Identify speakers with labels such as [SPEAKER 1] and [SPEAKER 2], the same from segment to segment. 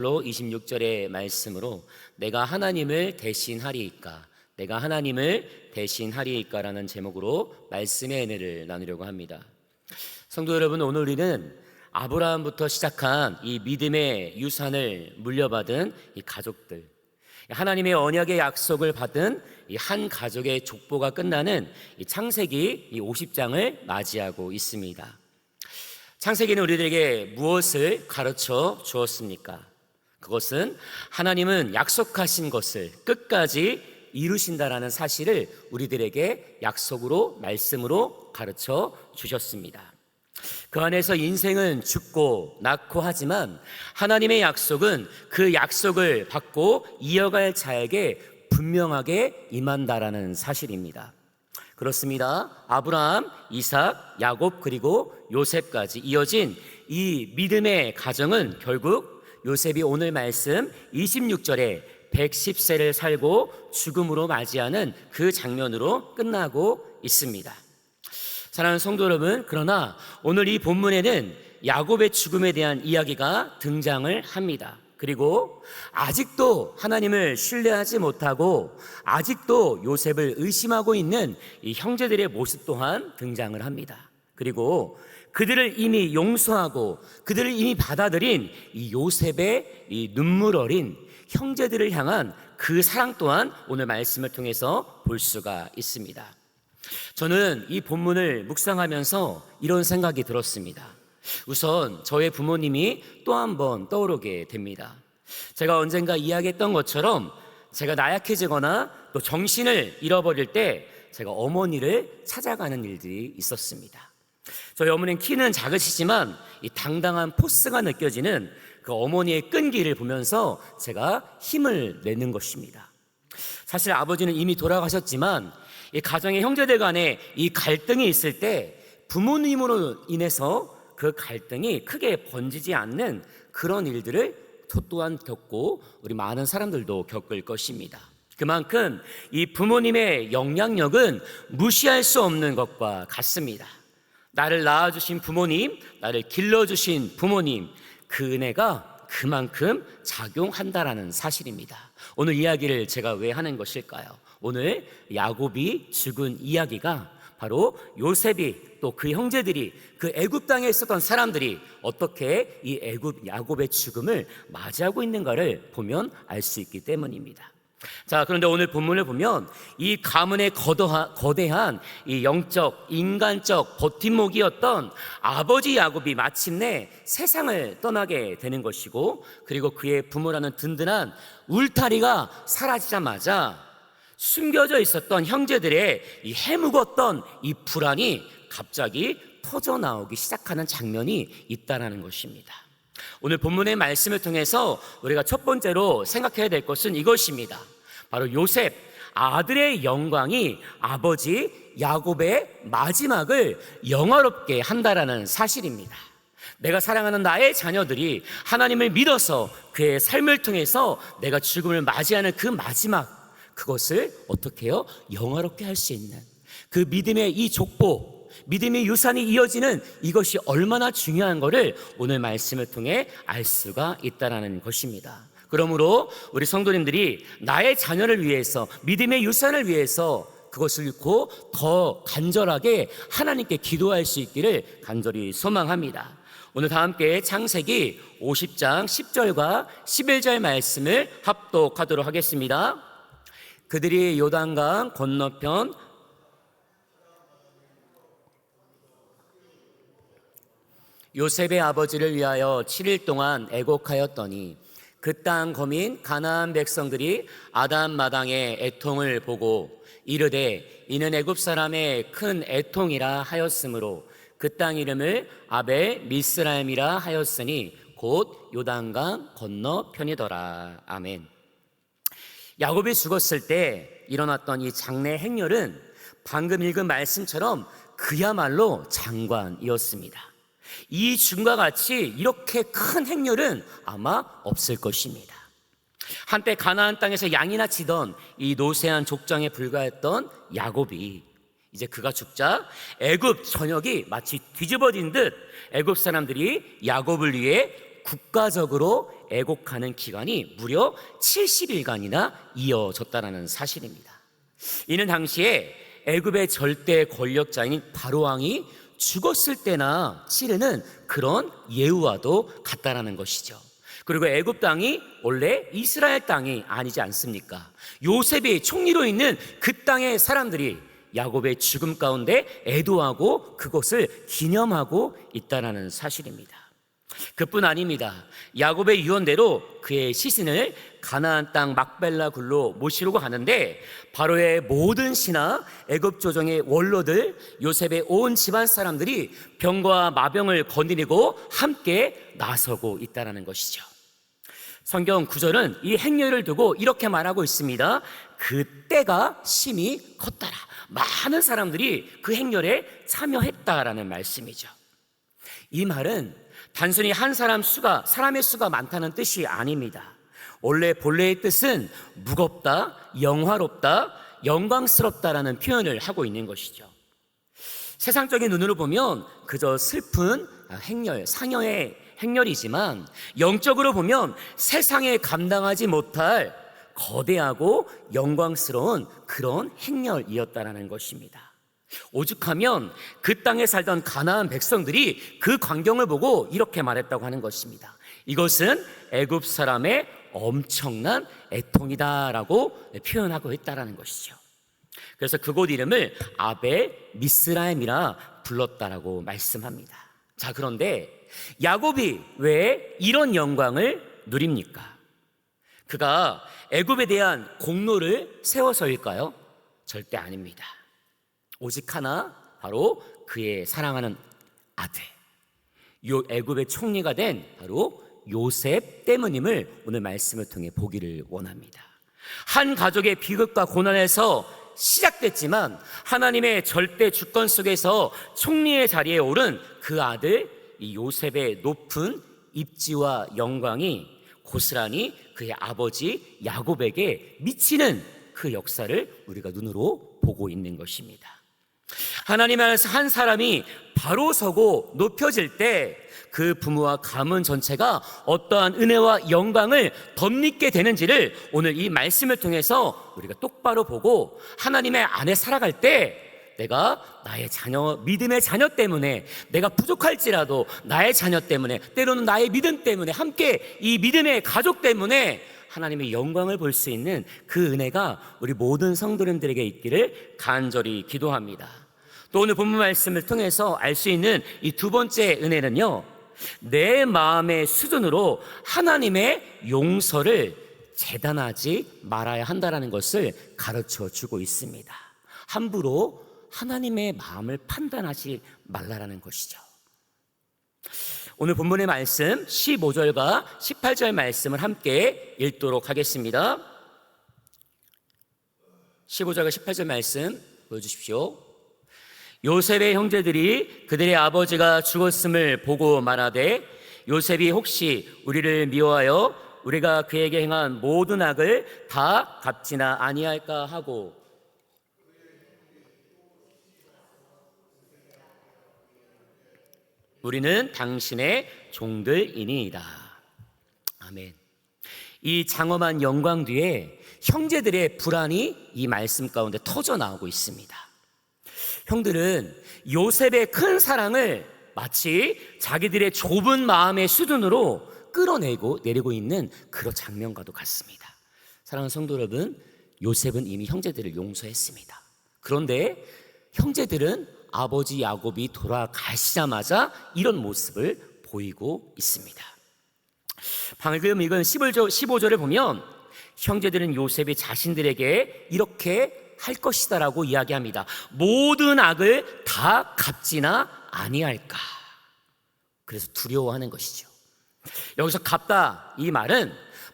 [SPEAKER 1] 26절의 말씀으로 내가 하나님을 대신하리이까, 내가 하나님을 대신하리이까라는 제목으로 말씀의 은혜를 나누려고 합니다. 성도 여러분, 오늘 우리는 아브라함부터 시작한 이 믿음의 유산을 물려받은 이 가족들, 하나님의 언약의 약속을 받은 이 한 가족의 족보가 끝나는 이 창세기 이 50장을 맞이하고 있습니다. 창세기는 우리들에게 무엇을 가르쳐 주었습니까? 그것은 하나님은 약속하신 것을 끝까지 이루신다라는 사실을 우리들에게 약속으로, 말씀으로 가르쳐 주셨습니다. 그 안에서 인생은 죽고 낳고 하지만 하나님의 약속은 그 약속을 받고 이어갈 자에게 분명하게 임한다라는 사실입니다. 그렇습니다. 아브라함, 이삭, 야곱 그리고 요셉까지 이어진 이 믿음의 가정은 결국 요셉이 오늘 말씀 26절에 110세를 살고 죽음으로 맞이하는 그 장면으로 끝나고 있습니다. 사랑하는 성도 여러분, 그러나 오늘 이 본문에는 야곱의 죽음에 대한 이야기가 등장을 합니다. 그리고 아직도 하나님을 신뢰하지 못하고 아직도 요셉을 의심하고 있는 이 형제들의 모습 또한 등장을 합니다. 그리고 그들을 이미 용서하고 그들을 이미 받아들인 이 요셉의 이 눈물 어린 형제들을 향한 그 사랑 또한 오늘 말씀을 통해서 볼 수가 있습니다. 저는 이 본문을 묵상하면서 이런 생각이 들었습니다. 우선 저의 부모님이 또 한 번 떠오르게 됩니다. 제가 언젠가 이야기했던 것처럼 제가 나약해지거나 또 정신을 잃어버릴 때 제가 어머니를 찾아가는 일들이 있었습니다. 저희 어머니는 키는 작으시지만 이 당당한 포스가 느껴지는 그 어머니의 끈기를 보면서 제가 힘을 내는 것입니다. 사실 아버지는 이미 돌아가셨지만 이 가정의 형제들 간에 이 갈등이 있을 때 부모님으로 인해서 그 갈등이 크게 번지지 않는 그런 일들을 저 또한 겪고 우리 많은 사람들도 겪을 것입니다. 그만큼 이 부모님의 영향력은 무시할 수 없는 것과 같습니다. 나를 낳아주신 부모님, 나를 길러주신 부모님, 그 은혜가 그만큼 작용한다라는 사실입니다. 오늘 이야기를 제가 왜 하는 것일까요? 오늘 야곱이 죽은 이야기가 바로 요셉이 또 그 형제들이 그 애굽 땅에 있었던 사람들이 어떻게 이 야곱의 죽음을 맞이하고 있는가를 보면 알 수 있기 때문입니다. 자, 그런데 오늘 본문을 보면 이 가문의 거대한 이 영적, 인간적 버팀목이었던 아버지 야곱이 마침내 세상을 떠나게 되는 것이고, 그리고 그의 부모라는 든든한 울타리가 사라지자마자 숨겨져 있었던 형제들의 이 해묵었던 이 불안이 갑자기 터져나오기 시작하는 장면이 있다는 것입니다. 오늘 본문의 말씀을 통해서 우리가 첫 번째로 생각해야 될 것은 이것입니다. 바로 요셉, 아들의 영광이 아버지 야곱의 마지막을 영화롭게 한다라는 사실입니다. 내가 사랑하는 나의 자녀들이 하나님을 믿어서 그의 삶을 통해서 내가 죽음을 맞이하는 그 마지막, 그것을 어떻게 해요? 영화롭게 할 수 있는 그 믿음의 이 족보, 믿음의 유산이 이어지는 이것이 얼마나 중요한 것을 오늘 말씀을 통해 알 수가 있다는 것입니다. 그러므로 우리 성도님들이 나의 자녀를 위해서, 믿음의 유산을 위해서 그것을 잃고 더 간절하게 하나님께 기도할 수 있기를 간절히 소망합니다. 오늘 다 함께 창세기 50장 10절과 11절 말씀을 합독하도록 하겠습니다. 그들이 요단강 건너편 요셉의 아버지를 위하여 7일 동안 애곡하였더니 그 땅 거민 가나안 백성들이 아담 마당의 애통을 보고 이르되 이는 애굽 사람의 큰 애통이라 하였으므로 그 땅 이름을 아벨 미스라임이라 하였으니 곧 요단강 건너편이더라. 아멘. 야곱이 죽었을 때 일어났던 이 장례 행렬은 방금 읽은 말씀처럼 그야말로 장관이었습니다. 이 죽음과 같이 이렇게 큰 행렬은 아마 없을 것입니다. 한때 가나안 땅에서 양이나 치던 이 노쇠한 족장에 불과했던 야곱이 이제 그가 죽자 애굽 전역이 마치 뒤집어진 듯 애굽 사람들이 야곱을 위해 국가적으로 애곡하는 기간이 무려 70일간이나 이어졌다는 사실입니다. 이는 당시에 애굽의 절대 권력자인 바로 왕이 죽었을 때나 치르는 그런 예우와도 같다라는 것이죠. 그리고 애굽 땅이 원래 이스라엘 땅이 아니지 않습니까? 요셉이 총리로 있는 그 땅의 사람들이 야곱의 죽음 가운데 애도하고 그것을 기념하고 있다는 사실입니다. 그뿐 아닙니다. 야곱의 유언대로 그의 시신을 가나안 땅 막벨라 굴로 모시려고 하는데 바로의 모든 신하, 애굽 조정의 원로들, 요셉의 온 집안 사람들이 병과 마병을 거느리고 함께 나서고 있다는 것이죠. 성경 구절은 이 행렬을 두고 이렇게 말하고 있습니다. 그 때가 심히 컸더라. 많은 사람들이 그 행렬에 참여했다라는 말씀이죠. 이 말은 단순히 한 사람의 수가 많다는 뜻이 아닙니다. 원래 본래의 뜻은 무겁다, 영화롭다, 영광스럽다라는 표현을 하고 있는 것이죠. 세상적인 눈으로 보면 그저 슬픈 행렬, 상여의 행렬이지만 영적으로 보면 세상에 감당하지 못할 거대하고 영광스러운 그런 행렬이었다라는 것입니다. 오죽하면 그 땅에 살던 가나안 백성들이 그 광경을 보고 이렇게 말했다고 하는 것입니다. 이것은 애굽 사람의 엄청난 애통이다라고 표현하고 있다라는 것이죠. 그래서 그곳 이름을 아벨 미스라임이라 불렀다라고 말씀합니다. 자, 그런데 야곱이 왜 이런 영광을 누립니까? 그가 애굽에 대한 공로를 세워서일까요? 절대 아닙니다. 오직 하나, 바로 그의 사랑하는 아들, 애굽의 총리가 된 바로 요셉 때문임을 오늘 말씀을 통해 보기를 원합니다. 한 가족의 비극과 고난에서 시작됐지만 하나님의 절대 주권 속에서 총리의 자리에 오른 그 아들 이 요셉의 높은 입지와 영광이 고스란히 그의 아버지 야곱에게 미치는 그 역사를 우리가 눈으로 보고 있는 것입니다. 하나님 안에서 한 사람이 바로 서고 높여질 때 그 부모와 가문 전체가 어떠한 은혜와 영광을 덧입게 되는지를 오늘 이 말씀을 통해서 우리가 똑바로 보고 하나님의 안에 살아갈 때 내가 나의 자녀, 믿음의 자녀 때문에 내가 부족할지라도 나의 자녀 때문에 때로는 나의 믿음 때문에 함께 이 믿음의 가족 때문에 하나님의 영광을 볼 수 있는 그 은혜가 우리 모든 성도님들에게 있기를 간절히 기도합니다. 또 오늘 본문 말씀을 통해서 알 수 있는 이 두 번째 은혜는요, 내 마음의 수준으로 하나님의 용서를 재단하지 말아야 한다는 것을 가르쳐 주고 있습니다. 함부로 하나님의 마음을 판단하지 말라라는 것이죠. 오늘 본문의 말씀 15절과 18절 말씀을 함께 읽도록 하겠습니다. 15절과 18절 말씀 보여주십시오. 요셉의 형제들이 그들의 아버지가 죽었음을 보고 말하되 요셉이 혹시 우리를 미워하여 우리가 그에게 행한 모든 악을 다 갚지나 아니할까 하고 우리는 당신의 종들이니이다. 아멘. 이 장엄한 영광 뒤에 형제들의 불안이 이 말씀 가운데 터져 나오고 있습니다. 형들은 요셉의 큰 사랑을 마치 자기들의 좁은 마음의 수준으로 끌어내리고 있는 그런 장면과도 같습니다. 사랑하는 성도 여러분, 요셉은 이미 형제들을 용서했습니다. 그런데 형제들은 아버지 야곱이 돌아가시자마자 이런 모습을 보이고 있습니다. 방금 읽은 15절을 보면 형제들은 요셉이 자신들에게 이렇게 할 것이다라고 이야기합니다. 모든 악을 다 갚지나 아니할까. 그래서 두려워하는 것이죠. 여기서 갚다 이 말은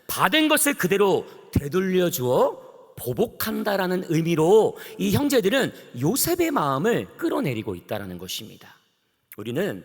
[SPEAKER 1] 받은 것을 그대로 되돌려 주어 보복한다라는 의미로 이 형제들은 요셉의 마음을 끌어내리고 있다라는 것입니다. 우리는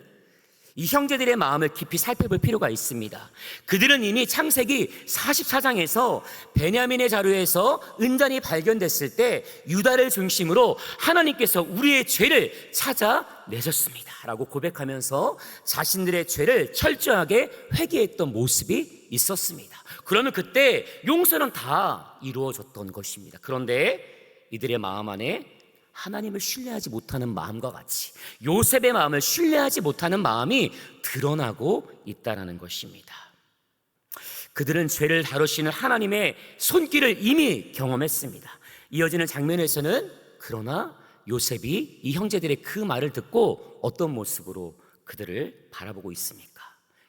[SPEAKER 1] 이 형제들의 마음을 깊이 살펴볼 필요가 있습니다. 그들은 이미 창세기 44장에서 베냐민의 자루에서 은잔이 발견됐을 때 유다를 중심으로 하나님께서 우리의 죄를 찾아내셨습니다 라고 고백하면서 자신들의 죄를 철저하게 회개했던 모습이 있었습니다. 그러면 그때 용서는 다 이루어졌던 것입니다. 그런데 이들의 마음 안에 하나님을 신뢰하지 못하는 마음과 같이 요셉의 마음을 신뢰하지 못하는 마음이 드러나고 있다는 것입니다. 그들은 죄를 다루시는 하나님의 손길을 이미 경험했습니다. 이어지는 장면에서는 그러나 요셉이 이 형제들의 그 말을 듣고 어떤 모습으로 그들을 바라보고 있습니까?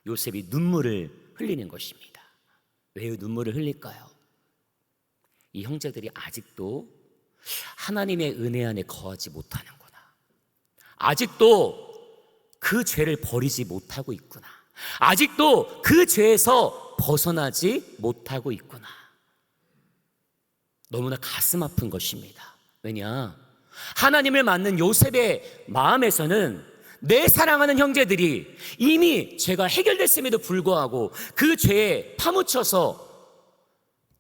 [SPEAKER 1] 요셉이 눈물을 흘리는 것입니다. 왜 눈물을 흘릴까요? 이 형제들이 아직도 하나님의 은혜 안에 거하지 못하는구나. 아직도 그 죄를 버리지 못하고 있구나. 아직도 그 죄에서 벗어나지 못하고 있구나. 너무나 가슴 아픈 것입니다. 왜냐? 하나님을 맞는 요셉의 마음에서는 내 사랑하는 형제들이 이미 죄가 해결됐음에도 불구하고 그 죄에 파묻혀서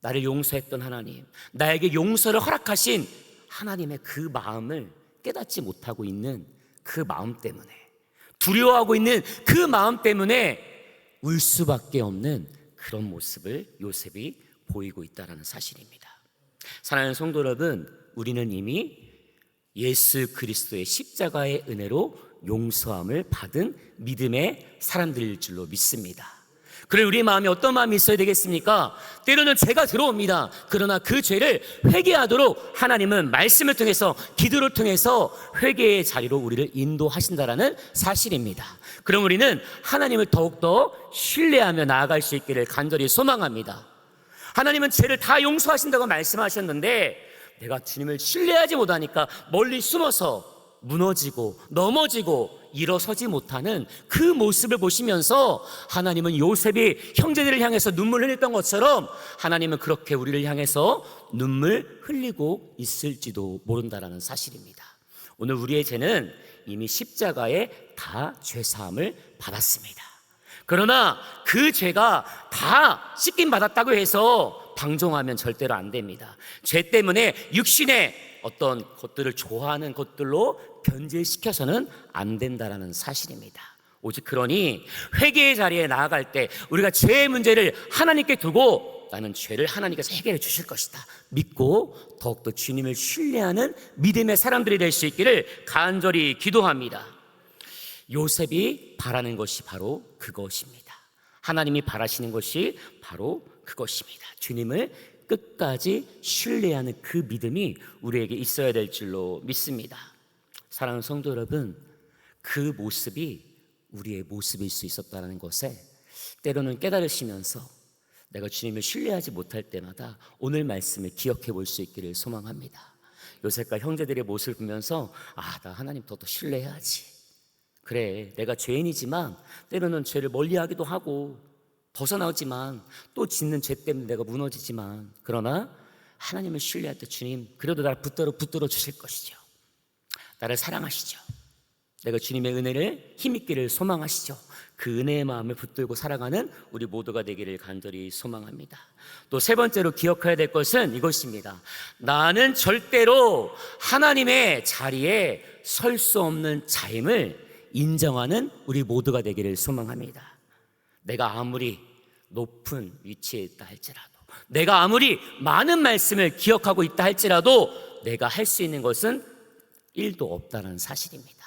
[SPEAKER 1] 나를 용서했던 하나님, 나에게 용서를 허락하신 하나님의 그 마음을 깨닫지 못하고 있는 그 마음 때문에, 두려워하고 있는 그 마음 때문에 울 수밖에 없는 그런 모습을 요셉이 보이고 있다는 사실입니다. 사랑하는 성도 여러분, 우리는 이미 예수 그리스도의 십자가의 은혜로 용서함을 받은 믿음의 사람들일 줄로 믿습니다. 그래, 우리 마음에 어떤 마음이 있어야 되겠습니까? 때로는 죄가 들어옵니다. 그러나 그 죄를 회개하도록 하나님은 말씀을 통해서, 기도를 통해서 회개의 자리로 우리를 인도하신다라는 사실입니다. 그럼 우리는 하나님을 더욱더 신뢰하며 나아갈 수 있기를 간절히 소망합니다. 하나님은 죄를 다 용서하신다고 말씀하셨는데 내가 주님을 신뢰하지 못하니까 멀리 숨어서 무너지고 넘어지고 일어서지 못하는 그 모습을 보시면서 하나님은 요셉이 형제들을 향해서 눈물을 흘렸던 것처럼 하나님은 그렇게 우리를 향해서 눈물 흘리고 있을지도 모른다라는 사실입니다. 오늘 우리의 죄는 이미 십자가에 다 죄사함을 받았습니다. 그러나 그 죄가 다 씻김 받았다고 해서 방종하면 절대로 안 됩니다. 죄 때문에 육신의 어떤 것들을 좋아하는 것들로 변질시켜서는 안 된다라는 사실입니다. 오직 그러니 회개의 자리에 나아갈 때 우리가 죄의 문제를 하나님께 두고 나는 죄를 하나님께서 해결해 주실 것이다 믿고 더욱더 주님을 신뢰하는 믿음의 사람들이 될 수 있기를 간절히 기도합니다. 요셉이 바라는 것이 바로 그것입니다. 하나님이 바라시는 것이 바로 그것입니다. 주님을 끝까지 신뢰하는 그 믿음이 우리에게 있어야 될 줄로 믿습니다. 사랑하는 성도 여러분, 그 모습이 우리의 모습일 수 있었다는 것에 때로는 깨달으시면서 내가 주님을 신뢰하지 못할 때마다 오늘 말씀을 기억해 볼 수 있기를 소망합니다. 요셉과 형제들의 모습을 보면서 나 하나님 더 신뢰해야지. 그래, 내가 죄인이지만 때로는 죄를 멀리하기도 하고 벗어나오지만 또 짓는 죄 때문에 내가 무너지지만 그러나 하나님을 신뢰할 때 주님 그래도 나를 붙들어 주실 것이죠. 나를 사랑하시죠. 내가 주님의 은혜를 힘있기를 소망하시죠. 그 은혜의 마음을 붙들고 살아가는 우리 모두가 되기를 간절히 소망합니다. 또 세 번째로 기억해야 될 것은 이것입니다. 나는 절대로 하나님의 자리에 설 수 없는 자임을 인정하는 우리 모두가 되기를 소망합니다. 내가 아무리 높은 위치에 있다 할지라도, 내가 아무리 많은 말씀을 기억하고 있다 할지라도 내가 할 수 있는 것은 1도 없다는 사실입니다.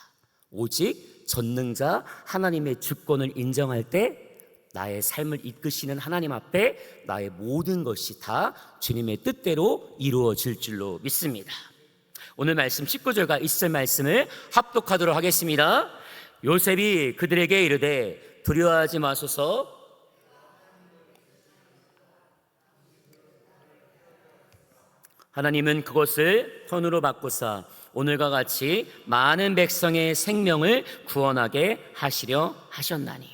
[SPEAKER 1] 오직 전능자 하나님의 주권을 인정할 때 나의 삶을 이끄시는 하나님 앞에 나의 모든 것이 다 주님의 뜻대로 이루어질 줄로 믿습니다. 오늘 말씀 19절과 20절 말씀을 합독하도록 하겠습니다. 요셉이 그들에게 이르되 두려워하지 마소서, 하나님은 그것을 선으로 바꾸사 오늘과 같이 많은 백성의 생명을 구원하게 하시려 하셨나니.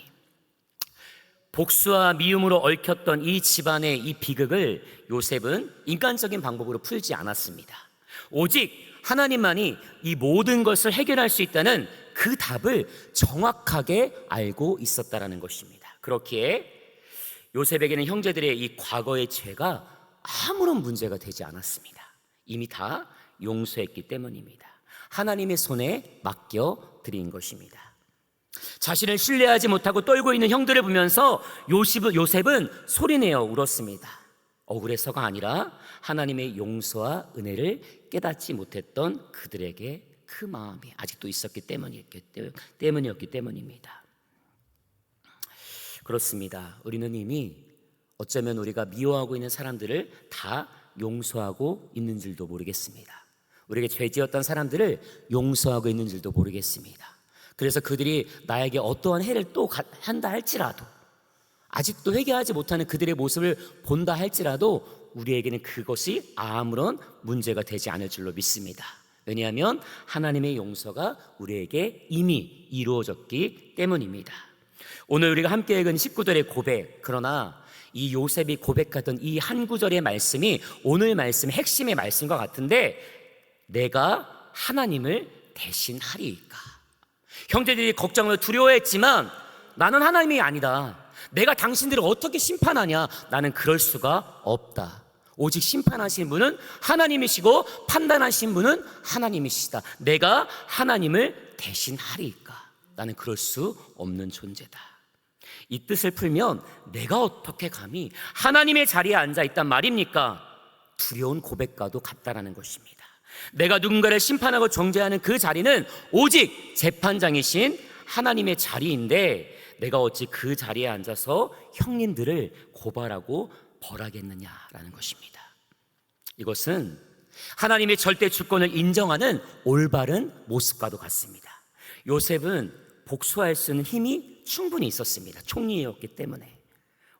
[SPEAKER 1] 복수와 미움으로 얽혔던 이 집안의 이 비극을 요셉은 인간적인 방법으로 풀지 않았습니다. 오직 하나님만이 이 모든 것을 해결할 수 있다는 그 답을 정확하게 알고 있었다라는 것입니다. 그렇기에 요셉에게는 형제들의 이 과거의 죄가 아무런 문제가 되지 않았습니다. 이미 다 용서했기 때문입니다. 하나님의 손에 맡겨드린 것입니다. 자신을 신뢰하지 못하고 떨고 있는 형들을 보면서 요셉은 소리내어 울었습니다. 억울해서가 아니라 하나님의 용서와 은혜를 깨닫지 못했던 그들에게 그 마음이 아직도 있었기 때문이었기 때문입니다. 그렇습니다. 우리는 이미 어쩌면 우리가 미워하고 있는 사람들을 다 용서하고 있는 줄도 모르겠습니다. 우리에게 죄 지었던 사람들을 용서하고 있는 줄도 모르겠습니다. 그래서 그들이 나에게 어떠한 해를 또 한다 할지라도, 아직도 회개하지 못하는 그들의 모습을 본다 할지라도 우리에게는 그것이 아무런 문제가 되지 않을 줄로 믿습니다. 왜냐하면 하나님의 용서가 우리에게 이미 이루어졌기 때문입니다. 오늘 우리가 함께 읽은 식구들의 고백, 그러나 이 요셉이 고백하던 이 한 구절의 말씀이 오늘 말씀의 핵심의 말씀과 같은데, 내가 하나님을 대신하리이까. 형제들이 걱정을 두려워했지만 나는 하나님이 아니다. 내가 당신들을 어떻게 심판하냐? 나는 그럴 수가 없다. 오직 심판하신 분은 하나님이시고 판단하신 분은 하나님이시다. 내가 하나님을 대신하리이까. 나는 그럴 수 없는 존재다. 이 뜻을 풀면 내가 어떻게 감히 하나님의 자리에 앉아 있단 말입니까? 두려운 고백과도 같다라는 것입니다. 내가 누군가를 심판하고 정죄하는 그 자리는 오직 재판장이신 하나님의 자리인데, 내가 어찌 그 자리에 앉아서 형님들을 고발하고 벌하겠느냐라는 것입니다. 이것은 하나님의 절대 주권을 인정하는 올바른 모습과도 같습니다. 요셉은 복수할 수 있는 힘이 충분히 있었습니다. 총리였기 때문에,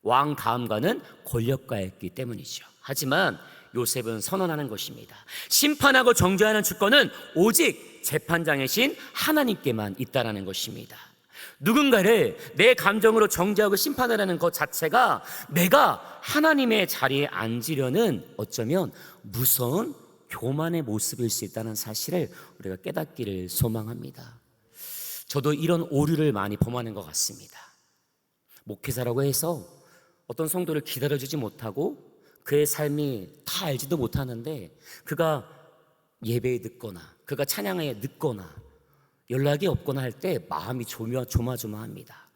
[SPEAKER 1] 왕 다음과는 권력가였기 때문이죠. 하지만 요셉은 선언하는 것입니다. 심판하고 정죄하는 주권은 오직 재판장이신 하나님께만 있다라는 것입니다. 누군가를 내 감정으로 정죄하고 심판하라는 것 자체가 내가 하나님의 자리에 앉으려는 어쩌면 무서운 교만의 모습일 수 있다는 사실을 우리가 깨닫기를 소망합니다. 저도 이런 오류를 많이 범하는 것 같습니다. 목회자라고 해서 어떤 성도를 기다려주지 못하고 그의 삶이 다 알지도 못하는데, 그가 예배에 늦거나 그가 찬양에 늦거나 연락이 없거나 할 때 마음이 조마조마합니다.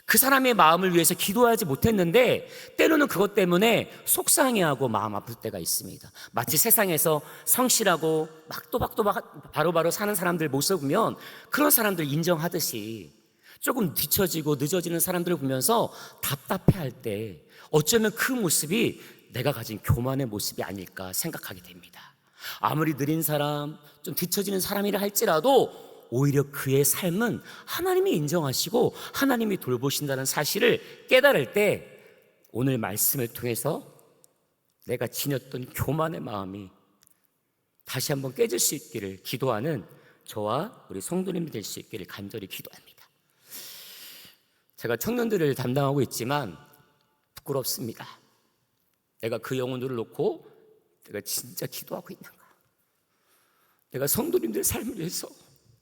[SPEAKER 1] 그 사람의 마음을 위해서 기도하지 못했는데 때로는 그것 때문에 속상해하고 마음 아플 때가 있습니다. 마치 세상에서 성실하고 막도박도박 바로바로 사는 사람들 모습을 보면 그런 사람들 인정하듯이 조금 뒤처지고 늦어지는 사람들을 보면서 답답해할 때 어쩌면 그 모습이 내가 가진 교만의 모습이 아닐까 생각하게 됩니다. 아무리 느린 사람, 좀 뒤처지는 사람이라 할지라도 오히려 그의 삶은 하나님이 인정하시고 하나님이 돌보신다는 사실을 깨달을 때 오늘 말씀을 통해서 내가 지녔던 교만의 마음이 다시 한번 깨질 수 있기를 기도하는 저와 우리 성도님이 될 수 있기를 간절히 기도합니다. 제가 청년들을 담당하고 있지만 부끄럽습니다. 내가 그 영혼들을 놓고 내가 진짜 기도하고 있는가? 내가 성도님들 삶을 위해서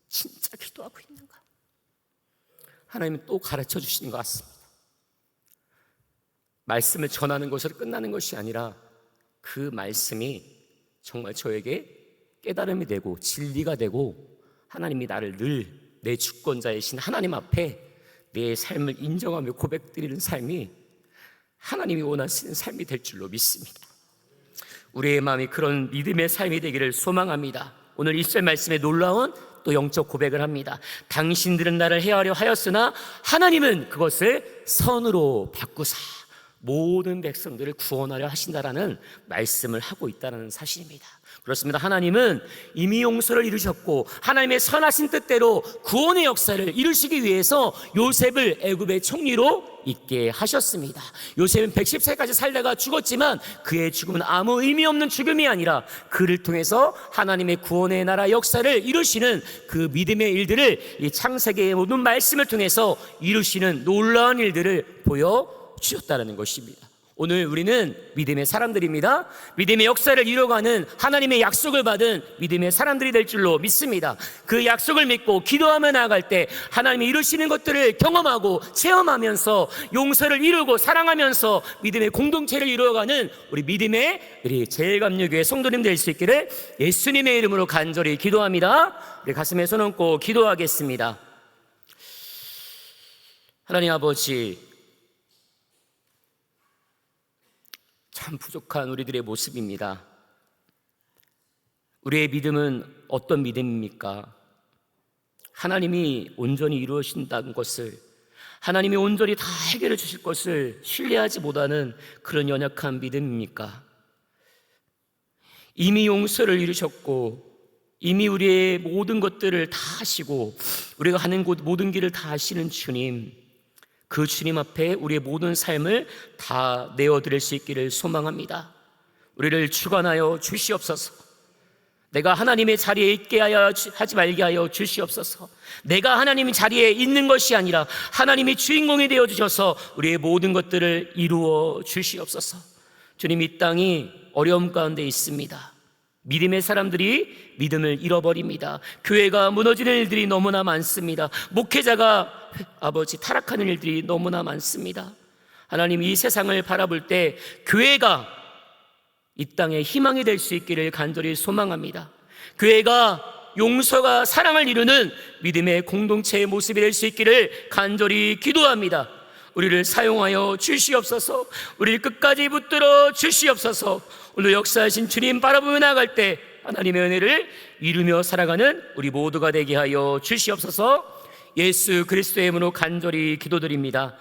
[SPEAKER 1] 진짜 기도하고 있는가? 하나님은 또 가르쳐 주시는 것 같습니다. 말씀을 전하는 것으로 끝나는 것이 아니라 그 말씀이 정말 저에게 깨달음이 되고 진리가 되고 하나님이 나를 늘 내 주권자이신 하나님 앞에 내 삶을 인정하며 고백드리는 삶이 하나님이 원하시는 삶이 될 줄로 믿습니다. 우리의 마음이 그런 믿음의 삶이 되기를 소망합니다. 오늘 1절 말씀에 놀라운 또 영적 고백을 합니다. 당신들은 나를 해하려 하였으나 하나님은 그것을 선으로 바꾸사 모든 백성들을 구원하려 하신다라는 말씀을 하고 있다는 사실입니다. 그렇습니다. 하나님은 이미 용서를 이루셨고 하나님의 선하신 뜻대로 구원의 역사를 이루시기 위해서 요셉을 애굽의 총리로 있게 하셨습니다. 요셉은 110세까지 살다가 죽었지만 그의 죽음은 아무 의미 없는 죽음이 아니라 그를 통해서 하나님의 구원의 나라 역사를 이루시는 그 믿음의 일들을 이 창세기의 모든 말씀을 통해서 이루시는 놀라운 일들을 보여주셨다는 것입니다. 오늘 우리는 믿음의 사람들입니다. 믿음의 역사를 이뤄가는 하나님의 약속을 받은 믿음의 사람들이 될 줄로 믿습니다. 그 약속을 믿고 기도하며 나아갈 때 하나님이 이루시는 것들을 경험하고 체험하면서 용서를 이루고 사랑하면서 믿음의 공동체를 이루어가는 우리 제일감리교회 성도님 될 수 있기를 예수님의 이름으로 간절히 기도합니다. 우리 가슴에 손 얹고 기도하겠습니다. 하나님 아버지, 참 부족한 우리들의 모습입니다. 우리의 믿음은 어떤 믿음입니까? 하나님이 온전히 이루어진다는 것을, 하나님이 온전히 다 해결해 주실 것을 신뢰하지 못하는 그런 연약한 믿음입니까? 이미 용서를 이루셨고 이미 우리의 모든 것들을 다 하시고 우리가 가는 곳 모든 길을 다 하시는 주님, 그 주님 앞에 우리의 모든 삶을 다 내어드릴 수 있기를 소망합니다. 우리를 주관하여 주시옵소서. 내가 하나님의 자리에 있게 하지 말게 하여 주시옵소서. 내가 하나님의 자리에 있는 것이 아니라 하나님이 주인공이 되어주셔서 우리의 모든 것들을 이루어 주시옵소서. 주님, 이 땅이 어려움 가운데 있습니다. 믿음의 사람들이 믿음을 잃어버립니다. 교회가 무너지는 일들이 너무나 많습니다. 목회자가 아버지 타락하는 일들이 너무나 많습니다. 하나님, 이 세상을 바라볼 때 교회가 이 땅에 희망이 될 수 있기를 간절히 소망합니다. 교회가 용서가 사랑을 이루는 믿음의 공동체의 모습이 될 수 있기를 간절히 기도합니다. 우리를 사용하여 주시옵소서. 우리를 끝까지 붙들어 주시옵소서. 오늘 역사하신 주님 바라보며 나아갈 때 하나님의 은혜를 이루며 살아가는 우리 모두가 되게 하여 주시옵소서. 예수 그리스도의 이름으로 간절히 기도드립니다.